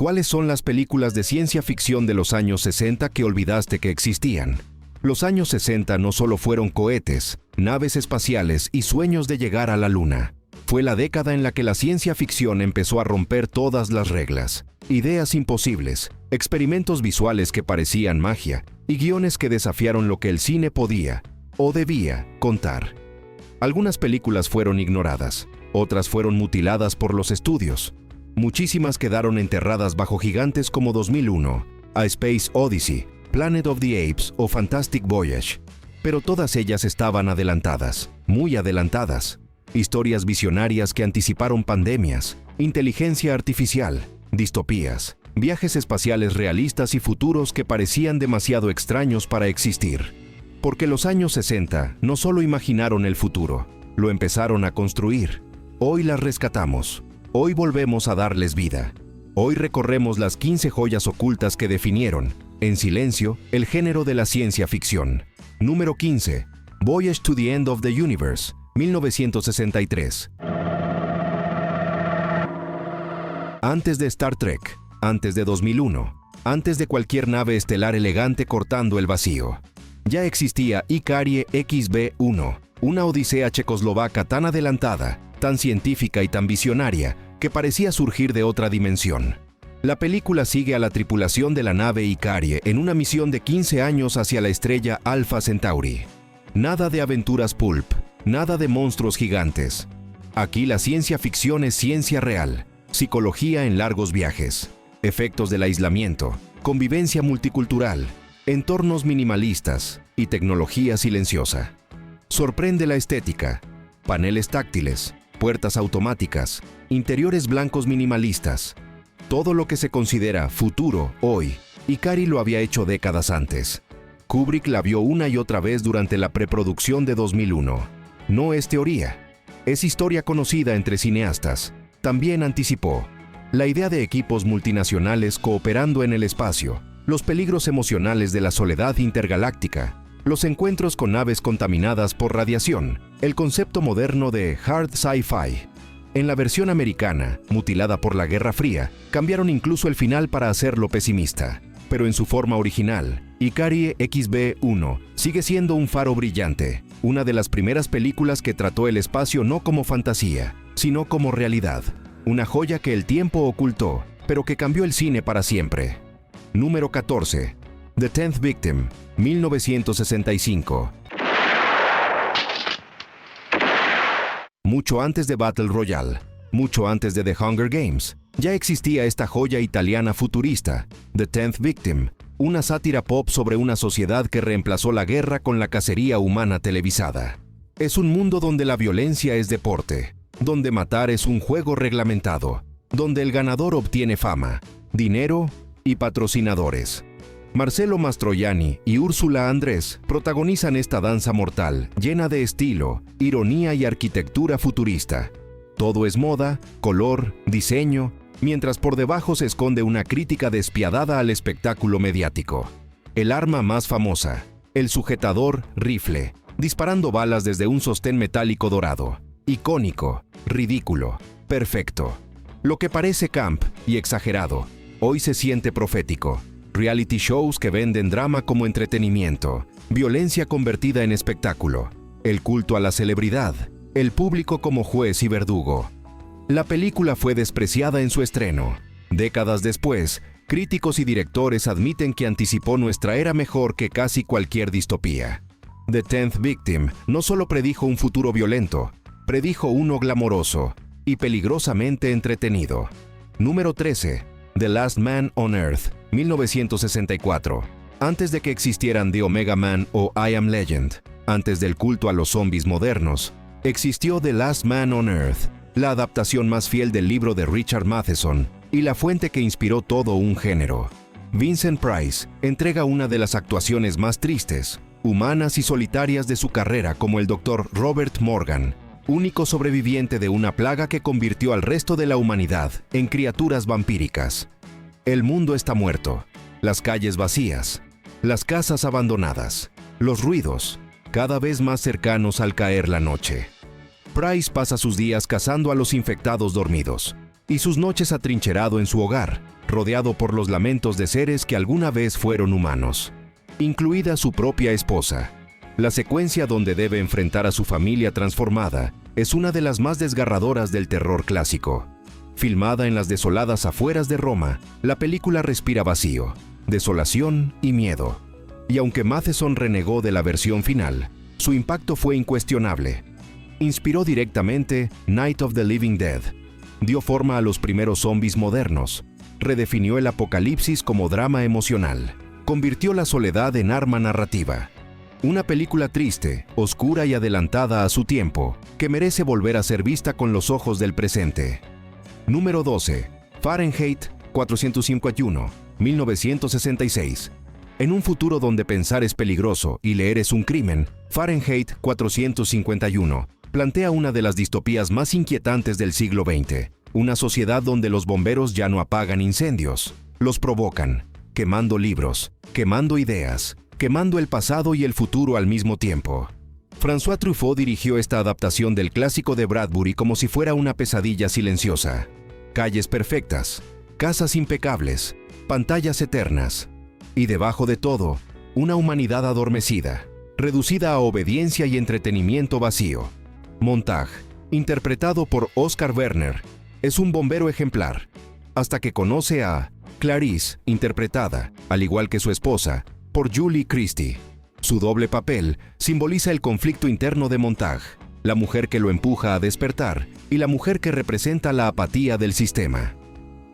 ¿Cuáles son las películas de ciencia ficción de los años 60 que olvidaste que existían? Los años 60 no solo fueron cohetes, naves espaciales y sueños de llegar a la Luna. Fue la década en la que la ciencia ficción empezó a romper todas las reglas. Ideas imposibles, experimentos visuales que parecían magia y guiones que desafiaron lo que el cine podía o debía contar. Algunas películas fueron ignoradas, otras fueron mutiladas por los estudios. Muchísimas quedaron enterradas bajo gigantes como 2001, A Space Odyssey, Planet of the Apes o Fantastic Voyage. Pero todas ellas estaban adelantadas, muy adelantadas. Historias visionarias que anticiparon pandemias, inteligencia artificial, distopías, viajes espaciales realistas y futuros que parecían demasiado extraños para existir. Porque los años 60 no solo imaginaron el futuro, lo empezaron a construir. Hoy las rescatamos. Hoy volvemos a darles vida. Hoy recorremos las 15 joyas ocultas que definieron, en silencio, el género de la ciencia ficción. Número 15. Voyage to the End of the Universe, 1963. Antes de Star Trek, antes de 2001, antes de cualquier nave estelar elegante cortando el vacío, ya existía Icarie XB-1, una odisea checoslovaca tan adelantada, tan científica y tan visionaria, que parecía surgir de otra dimensión. La película sigue a la tripulación de la nave Icarie en una misión de 15 años hacia la estrella Alpha Centauri. Nada de aventuras pulp, nada de monstruos gigantes. Aquí la ciencia ficción es ciencia real, psicología en largos viajes, efectos del aislamiento, convivencia multicultural, entornos minimalistas y tecnología silenciosa. Sorprende la estética, paneles táctiles, puertas automáticas, interiores blancos minimalistas. Todo lo que se considera futuro hoy, Icarie lo había hecho décadas antes. Kubrick la vio una y otra vez durante la preproducción de 2001. No es teoría, es historia conocida entre cineastas. También anticipó la idea de equipos multinacionales cooperando en el espacio, los peligros emocionales de la soledad intergaláctica, los encuentros con naves contaminadas por radiación, el concepto moderno de hard sci-fi. En la versión americana, mutilada por la Guerra Fría, cambiaron incluso el final para hacerlo pesimista. Pero en su forma original, Icarie XB-1 sigue siendo un faro brillante, una de las primeras películas que trató el espacio no como fantasía, sino como realidad. Una joya que el tiempo ocultó, pero que cambió el cine para siempre. Número 14. The Tenth Victim, 1965. Mucho antes de Battle Royale, mucho antes de The Hunger Games, ya existía esta joya italiana futurista, The Tenth Victim, una sátira pop sobre una sociedad que reemplazó la guerra con la cacería humana televisada. Es un mundo donde la violencia es deporte, donde matar es un juego reglamentado, donde el ganador obtiene fama, dinero y patrocinadores. Marcello Mastroianni y Úrsula Andrés protagonizan esta danza mortal, llena de estilo, ironía y arquitectura futurista. Todo es moda, color, diseño, mientras por debajo se esconde una crítica despiadada al espectáculo mediático. El arma más famosa, el sujetador rifle, disparando balas desde un sostén metálico dorado. Icónico, ridículo, perfecto. Lo que parece camp y exagerado, hoy se siente profético. Reality shows que venden drama como entretenimiento, violencia convertida en espectáculo, el culto a la celebridad, el público como juez y verdugo. La película fue despreciada en su estreno. Décadas después, críticos y directores admiten que anticipó nuestra era mejor que casi cualquier distopía. The Tenth Victim no solo predijo un futuro violento, predijo uno glamoroso y peligrosamente entretenido. Número 13. The Last Man on Earth, 1964. Antes de que existieran The Omega Man o I Am Legend, antes del culto a los zombies modernos, existió The Last Man on Earth, la adaptación más fiel del libro de Richard Matheson y la fuente que inspiró todo un género. Vincent Price entrega una de las actuaciones más tristes, humanas y solitarias de su carrera como el Dr. Robert Morgan, único sobreviviente de una plaga que convirtió al resto de la humanidad en criaturas vampíricas. El mundo está muerto, las calles vacías, las casas abandonadas, los ruidos, cada vez más cercanos al caer la noche. Price pasa sus días cazando a los infectados dormidos, y sus noches atrincherado en su hogar, rodeado por los lamentos de seres que alguna vez fueron humanos, incluida su propia esposa. La secuencia donde debe enfrentar a su familia transformada es una de las más desgarradoras del terror clásico. Filmada en las desoladas afueras de Roma, la película respira vacío, desolación y miedo. Y aunque Matheson renegó de la versión final, su impacto fue incuestionable. Inspiró directamente Night of the Living Dead, dio forma a los primeros zombies modernos, redefinió el apocalipsis como drama emocional, convirtió la soledad en arma narrativa. Una película triste, oscura y adelantada a su tiempo, que merece volver a ser vista con los ojos del presente. Número 12. Fahrenheit 451, 1966. En un futuro donde pensar es peligroso y leer es un crimen, Fahrenheit 451 plantea una de las distopías más inquietantes del siglo XX. Una sociedad donde los bomberos ya no apagan incendios, los provocan, quemando libros, quemando ideas, quemando el pasado y el futuro al mismo tiempo. François Truffaut dirigió esta adaptación del clásico de Bradbury como si fuera una pesadilla silenciosa. Calles perfectas, casas impecables, pantallas eternas. Y debajo de todo, una humanidad adormecida, reducida a obediencia y entretenimiento vacío. Montag, interpretado por Oscar Werner, es un bombero ejemplar, hasta que conoce a Clarice, interpretada, al igual que su esposa, por Julie Christie. Su doble papel simboliza el conflicto interno de Montag, la mujer que lo empuja a despertar y la mujer que representa la apatía del sistema.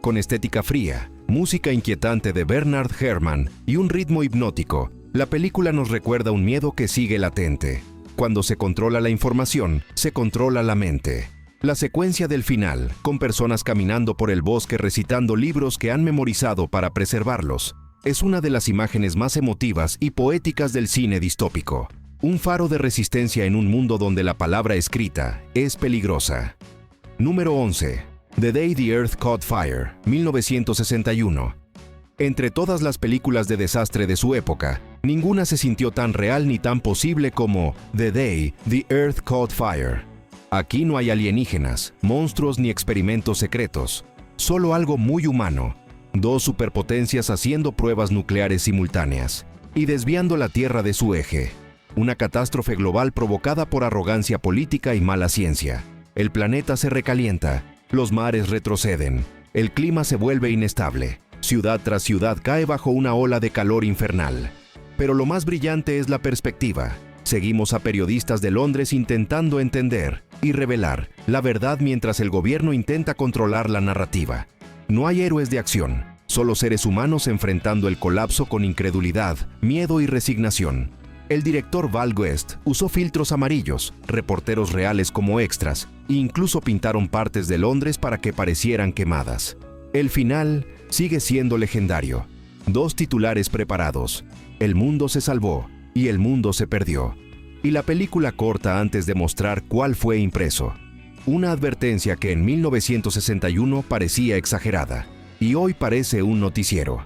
Con estética fría, música inquietante de Bernard Herrmann y un ritmo hipnótico, la película nos recuerda un miedo que sigue latente. Cuando se controla la información, se controla la mente. La secuencia del final, con personas caminando por el bosque recitando libros que han memorizado para preservarlos, es una de las imágenes más emotivas y poéticas del cine distópico. Un faro de resistencia en un mundo donde la palabra escrita es peligrosa. Número 11. The Day the Earth Caught Fire, 1961. Entre todas las películas de desastre de su época, ninguna se sintió tan real ni tan posible como The Day the Earth Caught Fire. Aquí no hay alienígenas, monstruos ni experimentos secretos, solo algo muy humano. Dos superpotencias haciendo pruebas nucleares simultáneas y desviando la Tierra de su eje. Una catástrofe global provocada por arrogancia política y mala ciencia. El planeta se recalienta, los mares retroceden, el clima se vuelve inestable. Ciudad tras ciudad cae bajo una ola de calor infernal. Pero lo más brillante es la perspectiva. Seguimos a periodistas de Londres intentando entender y revelar la verdad mientras el gobierno intenta controlar la narrativa. No hay héroes de acción, solo seres humanos enfrentando el colapso con incredulidad, miedo y resignación. El director Val Guest usó filtros amarillos, reporteros reales como extras, e incluso pintaron partes de Londres para que parecieran quemadas. El final sigue siendo legendario. Dos titulares preparados. El mundo se salvó y el mundo se perdió. Y la película corta antes de mostrar cuál fue impreso. Una advertencia que en 1961 parecía exagerada y hoy parece un noticiero.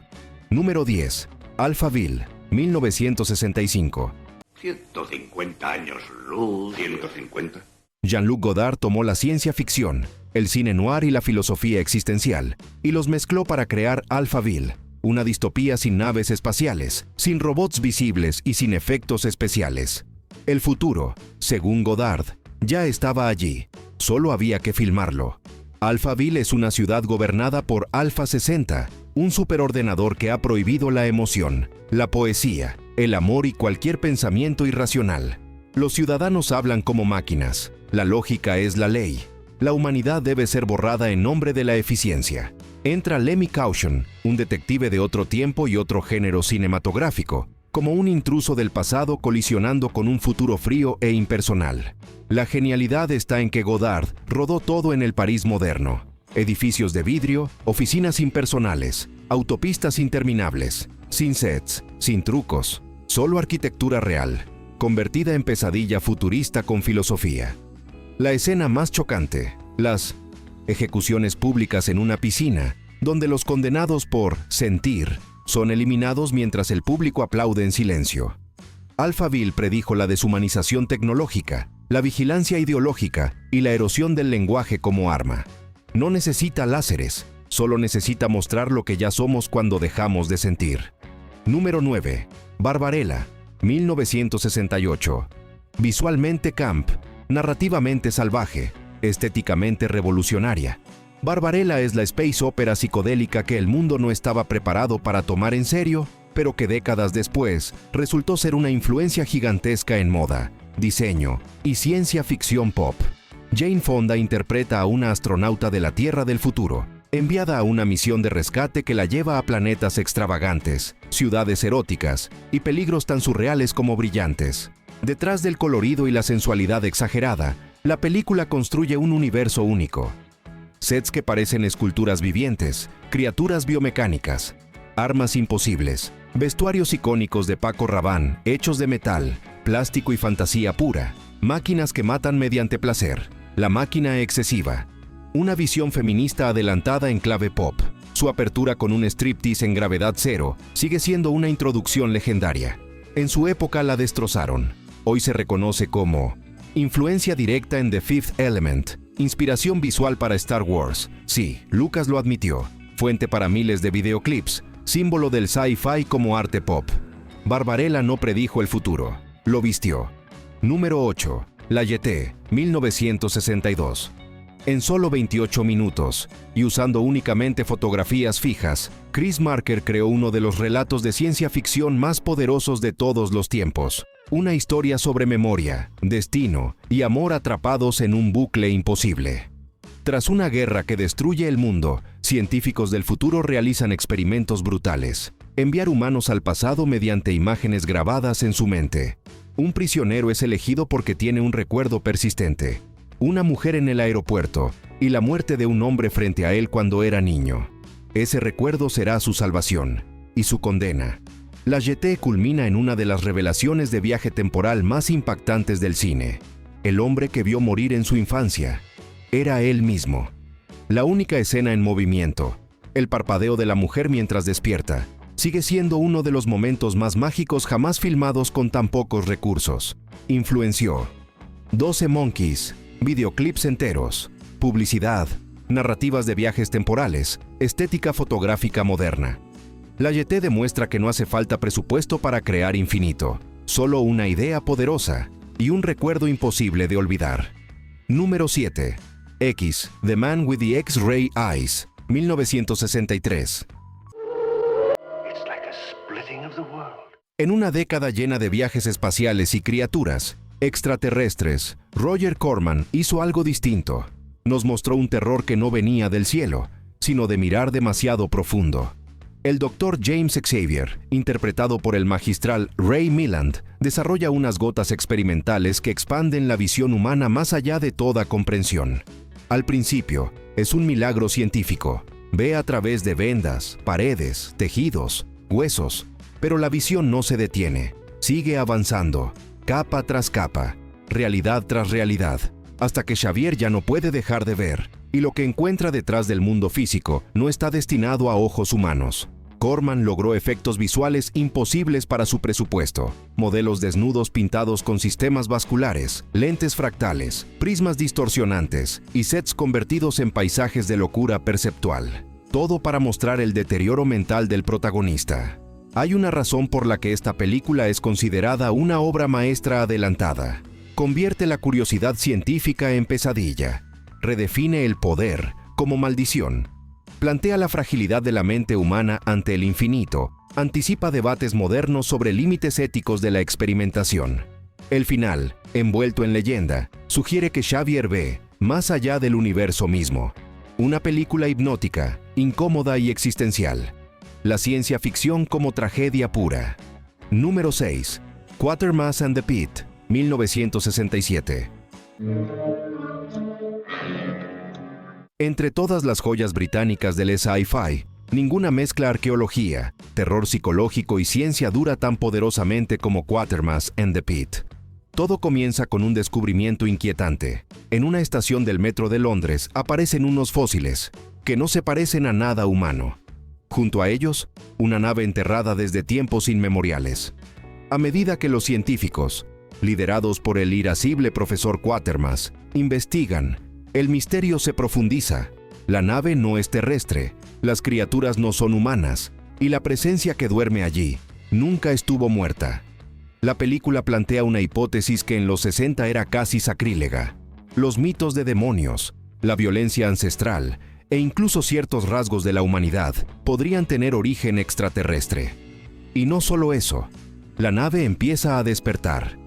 Número 10. Alphaville, 1965. 150 años luz. 150. Jean-Luc Godard tomó la ciencia ficción, el cine noir y la filosofía existencial, y los mezcló para crear Alphaville, una distopía sin naves espaciales, sin robots visibles y sin efectos especiales. El futuro, según Godard, ya estaba allí, solo había que filmarlo. Alphaville es una ciudad gobernada por Alpha 60, un superordenador que ha prohibido la emoción, la poesía, el amor y cualquier pensamiento irracional. Los ciudadanos hablan como máquinas, la lógica es la ley. La humanidad debe ser borrada en nombre de la eficiencia. Entra Lemmy Caution, un detective de otro tiempo y otro género cinematográfico, como un intruso del pasado colisionando con un futuro frío e impersonal. La genialidad está en que Godard rodó todo en el París moderno. Edificios de vidrio, oficinas impersonales, autopistas interminables, sin sets, sin trucos, solo arquitectura real, convertida en pesadilla futurista con filosofía. La escena más chocante, las ejecuciones públicas en una piscina, donde los condenados por sentir son eliminados mientras el público aplaude en silencio. Alphaville predijo la deshumanización tecnológica, la vigilancia ideológica y la erosión del lenguaje como arma. No necesita láseres, solo necesita mostrar lo que ya somos cuando dejamos de sentir. Número 9. Barbarella, 1968. Visualmente camp, narrativamente salvaje, estéticamente revolucionaria. Barbarella es la space opera psicodélica que el mundo no estaba preparado para tomar en serio, pero que décadas después resultó ser una influencia gigantesca en moda, diseño y ciencia ficción pop. Jane Fonda interpreta a una astronauta de la Tierra del futuro, enviada a una misión de rescate que la lleva a planetas extravagantes, ciudades eróticas y peligros tan surreales como brillantes. Detrás del colorido y la sensualidad exagerada, la película construye un universo único. Sets que parecen esculturas vivientes, criaturas biomecánicas, armas imposibles, vestuarios icónicos de Paco Rabanne, hechos de metal, plástico y fantasía pura, máquinas que matan mediante placer, la máquina excesiva. Una visión feminista adelantada en clave pop. Su apertura con un striptease en gravedad cero sigue siendo una introducción legendaria. En su época la destrozaron. Hoy se reconoce como influencia directa en The Fifth Element, inspiración visual para Star Wars. Sí, Lucas lo admitió. Fuente para miles de videoclips, símbolo del sci-fi como arte pop. Barbarella no predijo el futuro, lo vistió. Número 8. La Jetée, 1962. En solo 28 minutos, y usando únicamente fotografías fijas, Chris Marker creó uno de los relatos de ciencia ficción más poderosos de todos los tiempos. Una historia sobre memoria, destino y amor atrapados en un bucle imposible. Tras una guerra que destruye el mundo, científicos del futuro realizan experimentos brutales. Enviar humanos al pasado mediante imágenes grabadas en su mente. Un prisionero es elegido porque tiene un recuerdo persistente. Una mujer en el aeropuerto y la muerte de un hombre frente a él cuando era niño. Ese recuerdo será su salvación y su condena. La Jetée culmina en una de las revelaciones de viaje temporal más impactantes del cine. El hombre que vio morir en su infancia era él mismo. La única escena en movimiento, el parpadeo de la mujer mientras despierta, sigue siendo uno de los momentos más mágicos jamás filmados con tan pocos recursos. Influenció 12 Monkeys, videoclips enteros, publicidad, narrativas de viajes temporales, estética fotográfica moderna. La Jetée demuestra que no hace falta presupuesto para crear infinito, solo una idea poderosa y un recuerdo imposible de olvidar. Número 7. X, The Man with the X-Ray Eyes, 1963. En una década llena de viajes espaciales y criaturas extraterrestres, Roger Corman hizo algo distinto. Nos mostró un terror que no venía del cielo, sino de mirar demasiado profundo. El Dr. James Xavier, interpretado por el magistral Ray Milland, desarrolla unas gotas experimentales que expanden la visión humana más allá de toda comprensión. Al principio, es un milagro científico. Ve a través de vendas, paredes, tejidos, huesos, pero la visión no se detiene. Sigue avanzando, capa tras capa, realidad tras realidad, hasta que Xavier ya no puede dejar de ver, y lo que encuentra detrás del mundo físico no está destinado a ojos humanos. Corman logró efectos visuales imposibles para su presupuesto. Modelos desnudos pintados con sistemas vasculares, lentes fractales, prismas distorsionantes y sets convertidos en paisajes de locura perceptual. Todo para mostrar el deterioro mental del protagonista. Hay una razón por la que esta película es considerada una obra maestra adelantada. Convierte la curiosidad científica en pesadilla. Redefine el poder como maldición. Plantea la fragilidad de la mente humana ante el infinito. Anticipa debates modernos sobre límites éticos de la experimentación. El final, envuelto en leyenda, sugiere que Xavier ve más allá del universo mismo. Una película hipnótica, incómoda y existencial. La ciencia ficción como tragedia pura. Número 6. Quatermass and the Pit, 1967. Entre todas las joyas británicas del sci-fi, ninguna mezcla arqueología, terror psicológico y ciencia dura tan poderosamente como Quatermass and the Pit. Todo comienza con un descubrimiento inquietante. En una estación del metro de Londres aparecen unos fósiles, que no se parecen a nada humano. Junto a ellos, una nave enterrada desde tiempos inmemoriales. A medida que los científicos, liderados por el irascible profesor Quatermass, investigan, el misterio se profundiza. La nave no es terrestre, Las criaturas no son humanas, y la presencia que duerme allí nunca estuvo muerta. La película plantea una hipótesis que en los 60 era casi sacrílega. Los mitos de demonios, la violencia ancestral e incluso ciertos rasgos de la humanidad podrían tener origen extraterrestre. Y no solo eso, la nave empieza a despertar.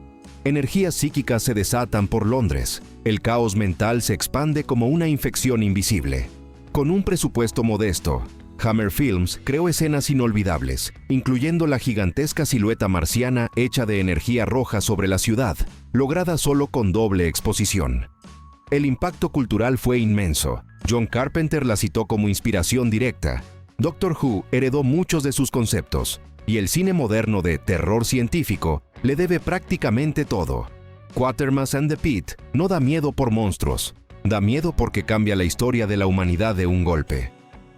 Energías psíquicas se desatan por Londres. El caos mental se expande como una infección invisible. Con un presupuesto modesto, Hammer Films creó escenas inolvidables, incluyendo la gigantesca silueta marciana hecha de energía roja sobre la ciudad, lograda solo con doble exposición. El impacto cultural fue inmenso. John Carpenter la citó como inspiración directa. Doctor Who heredó muchos de sus conceptos, y el cine moderno de terror científico le debe prácticamente todo. Quatermass and the Pit no da miedo por monstruos, da miedo porque cambia la historia de la humanidad de un golpe.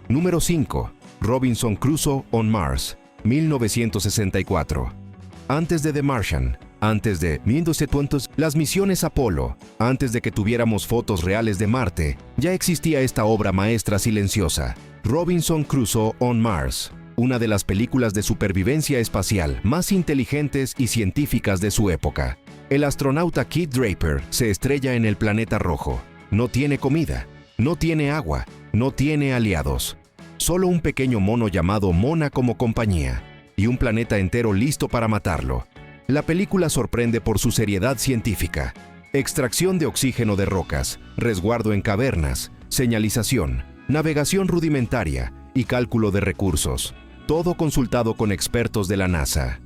Número 5. Robinson Crusoe on Mars, 1964. Antes de The Martian, antes de 1920, las misiones Apolo, antes de que tuviéramos fotos reales de Marte, ya existía esta obra maestra silenciosa, Robinson Crusoe on Mars, una de las películas de supervivencia espacial más inteligentes y científicas de su época. El astronauta Keith Draper se estrella en el planeta rojo. No tiene comida, no tiene agua, no tiene aliados. Solo un pequeño mono llamado Mona como compañía, y un planeta entero listo para matarlo. La película sorprende por su seriedad científica. Extracción de oxígeno de rocas, resguardo en cavernas, señalización, navegación rudimentaria y cálculo de recursos. Todo consultado con expertos de la NASA.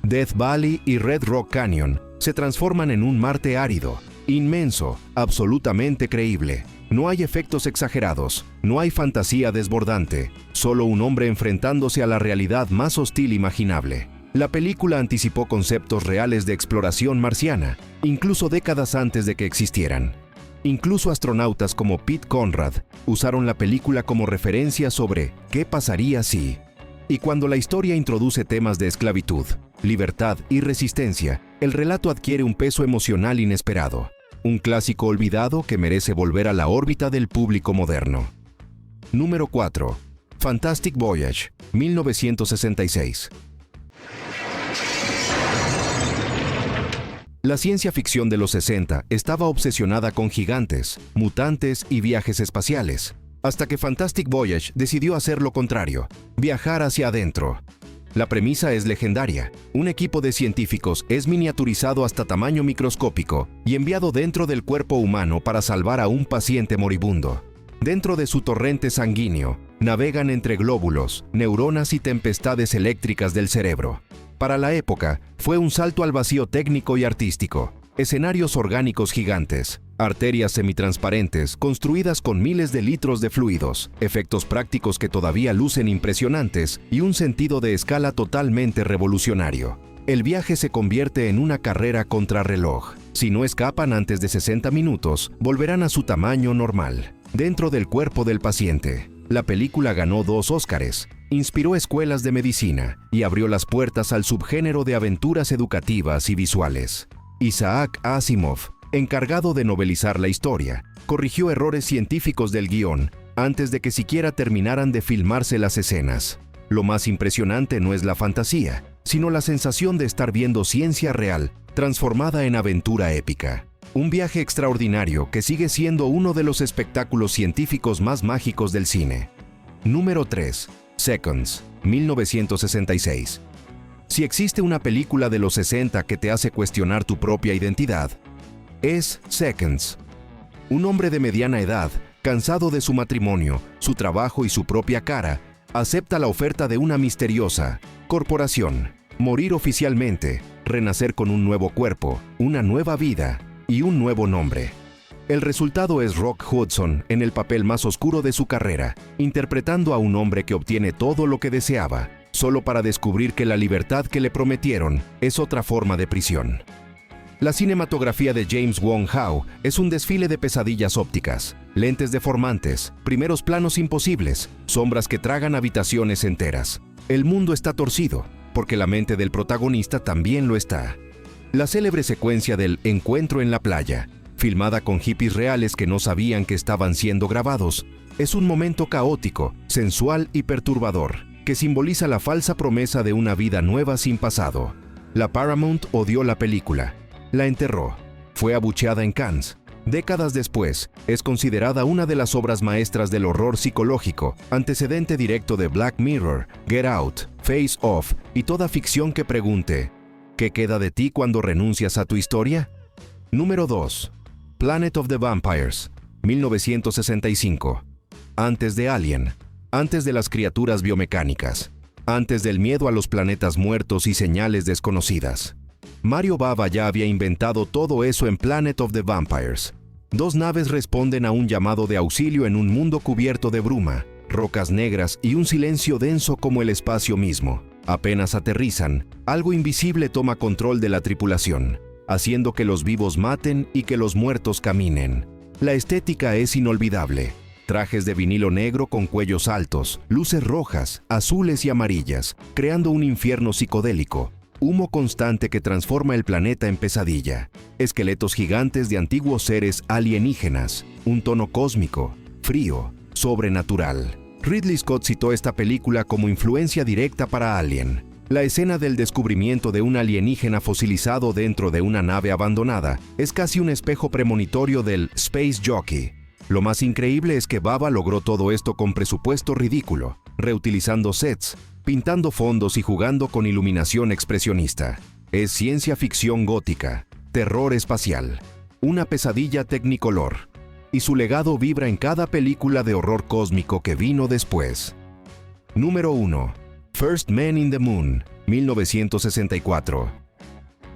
Death Valley y Red Rock Canyon se transforman en un Marte árido, inmenso, absolutamente creíble. No hay efectos exagerados, no hay fantasía desbordante, solo un hombre enfrentándose a la realidad más hostil imaginable. La película anticipó conceptos reales de exploración marciana, incluso décadas antes de que existieran. Incluso astronautas como Pete Conrad usaron la película como referencia sobre qué pasaría si. Y cuando la historia introduce temas de esclavitud, libertad y resistencia, el relato adquiere un peso emocional inesperado. Un clásico olvidado que merece volver a la órbita del público moderno. Número 4. Fantastic Voyage, 1966. La ciencia ficción de los 60 estaba obsesionada con gigantes, mutantes y viajes espaciales, hasta que Fantastic Voyage decidió hacer lo contrario, viajar hacia adentro. La premisa es legendaria. Un equipo de científicos es miniaturizado hasta tamaño microscópico y enviado dentro del cuerpo humano para salvar a un paciente moribundo. Dentro de su torrente sanguíneo, navegan entre glóbulos, neuronas y tempestades eléctricas del cerebro. Para la época, fue un salto al vacío técnico y artístico. Escenarios orgánicos gigantes, arterias semitransparentes construidas con miles de litros de fluidos, efectos prácticos que todavía lucen impresionantes y un sentido de escala totalmente revolucionario. El viaje se convierte en una carrera contrarreloj. Si no escapan antes de 60 minutos, volverán a su tamaño normal, dentro del cuerpo del paciente. La película ganó 2 Óscares, inspiró escuelas de medicina y abrió las puertas al subgénero de aventuras educativas y visuales. Isaac Asimov, encargado de novelizar la historia, corrigió errores científicos del guión antes de que siquiera terminaran de filmarse las escenas. Lo más impresionante no es la fantasía, sino la sensación de estar viendo ciencia real transformada en aventura épica. Un viaje extraordinario que sigue siendo uno de los espectáculos científicos más mágicos del cine. Número 3. Seconds, 1966. Si existe una película de los 60 que te hace cuestionar tu propia identidad, es Seconds. Un hombre de mediana edad, cansado de su matrimonio, su trabajo y su propia cara, acepta la oferta de una misteriosa corporación, morir oficialmente, renacer con un nuevo cuerpo, una nueva vida y un nuevo nombre. El resultado es Rock Hudson en el papel más oscuro de su carrera, interpretando a un hombre que obtiene todo lo que deseaba, solo para descubrir que la libertad que le prometieron es otra forma de prisión. La cinematografía de James Wong Howe es un desfile de pesadillas ópticas, lentes deformantes, primeros planos imposibles, sombras que tragan habitaciones enteras. El mundo está torcido, porque la mente del protagonista también lo está. La célebre secuencia del encuentro en la playa, filmada con hippies reales que no sabían que estaban siendo grabados, Es un momento caótico, sensual y perturbador, que simboliza la falsa promesa de una vida nueva sin pasado. La Paramount odió la película, la enterró, fue abucheada en Cannes. Décadas después, es considerada una de las obras maestras del horror psicológico, antecedente directo de Black Mirror, Get Out, Face Off y toda ficción que pregunte, ¿qué queda de ti cuando renuncias a tu historia? Número 2. Planet of the Vampires, 1965. Antes de Alien, antes de las criaturas biomecánicas, antes del miedo a los planetas muertos y señales desconocidas. Mario Bava ya había inventado todo eso en Planet of the Vampires. Dos naves responden a un llamado de auxilio en un mundo cubierto de bruma, rocas negras y un silencio denso como el espacio mismo. Apenas aterrizan, algo invisible toma control de la tripulación, haciendo que los vivos maten y que los muertos caminen. La estética es inolvidable. Trajes de vinilo negro con cuellos altos, luces rojas, azules y amarillas, creando un infierno psicodélico. Humo constante que transforma el planeta en pesadilla. Esqueletos gigantes de antiguos seres alienígenas. Un tono cósmico, frío, sobrenatural. Ridley Scott citó esta película como influencia directa para Alien. La escena del descubrimiento de un alienígena fosilizado dentro de una nave abandonada es casi un espejo premonitorio del Space Jockey. Lo más increíble es que Bava logró todo esto con presupuesto ridículo, reutilizando sets, pintando fondos y jugando con iluminación expresionista. Es ciencia ficción gótica, terror espacial, una pesadilla technicolor, y su legado vibra en cada película de horror cósmico que vino después. Número 1. First Man in the Moon, 1964.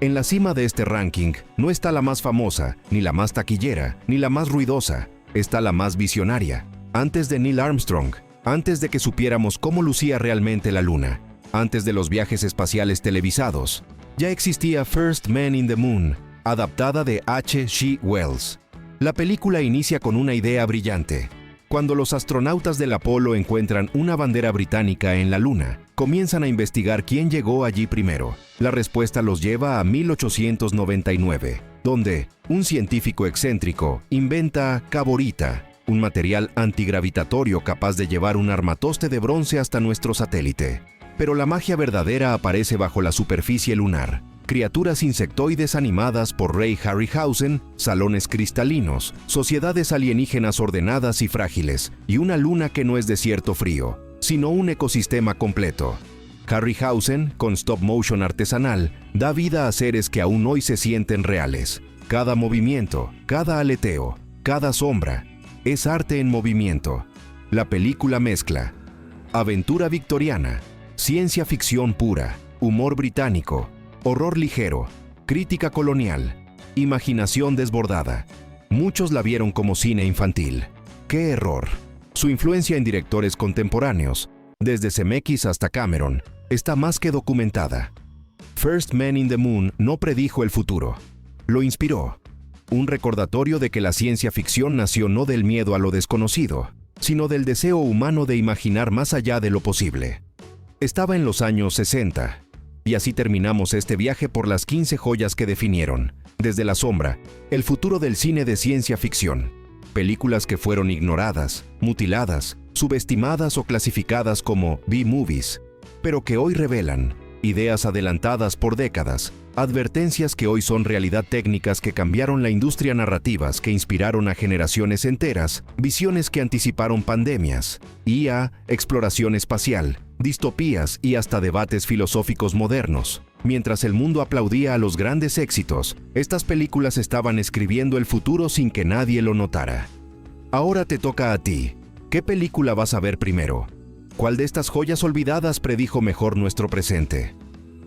En la cima de este ranking no está la más famosa, ni la más taquillera, ni la más ruidosa, está la más visionaria. Antes de Neil Armstrong, antes de que supiéramos cómo lucía realmente la Luna, antes de los viajes espaciales televisados, ya existía First Man in the Moon, adaptada de H. G. Wells. La película inicia con una idea brillante. Cuando los astronautas del Apolo encuentran una bandera británica en la Luna, comienzan a investigar quién llegó allí primero. La respuesta los lleva a 1899, donde un científico excéntrico inventa caborita, un material antigravitatorio capaz de llevar un armatoste de bronce hasta nuestro satélite. Pero la magia verdadera aparece bajo la superficie lunar. Criaturas insectoides animadas por Ray Harryhausen, salones cristalinos, sociedades alienígenas ordenadas y frágiles, y una luna que no es desierto frío, sino un ecosistema completo. Harryhausen, con stop motion artesanal, da vida a seres que aún hoy se sienten reales. Cada movimiento, cada aleteo, cada sombra, es arte en movimiento. La película mezcla aventura victoriana, ciencia ficción pura, humor británico, horror ligero, crítica colonial, imaginación desbordada. Muchos la vieron como cine infantil. ¡Qué error! Su influencia en directores contemporáneos, desde Zemeckis hasta Cameron, está más que documentada. First Man in the Moon no predijo el futuro, lo inspiró. Un recordatorio de que la ciencia ficción nació no del miedo a lo desconocido, sino del deseo humano de imaginar más allá de lo posible. Estaba en los años 60, y así terminamos este viaje por las 15 joyas que definieron, desde la sombra, el futuro del cine de ciencia ficción. Películas que fueron ignoradas, mutiladas, subestimadas o clasificadas como B-movies, pero que hoy revelan ideas adelantadas por décadas, advertencias que hoy son realidad, técnicas que cambiaron la industria, narrativas que inspiraron a generaciones enteras, visiones que anticiparon pandemias, IA, exploración espacial, distopías y hasta debates filosóficos modernos. Mientras el mundo aplaudía a los grandes éxitos, estas películas estaban escribiendo el futuro sin que nadie lo notara. Ahora te toca a ti. ¿Qué película vas a ver primero? ¿Cuál de estas joyas olvidadas predijo mejor nuestro presente?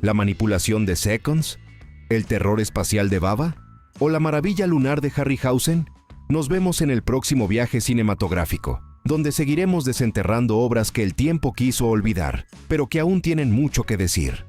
¿La manipulación de Seconds? ¿El terror espacial de Bava? ¿O la maravilla lunar de Harryhausen? Nos vemos en el próximo viaje cinematográfico, donde seguiremos desenterrando obras que el tiempo quiso olvidar, pero que aún tienen mucho que decir.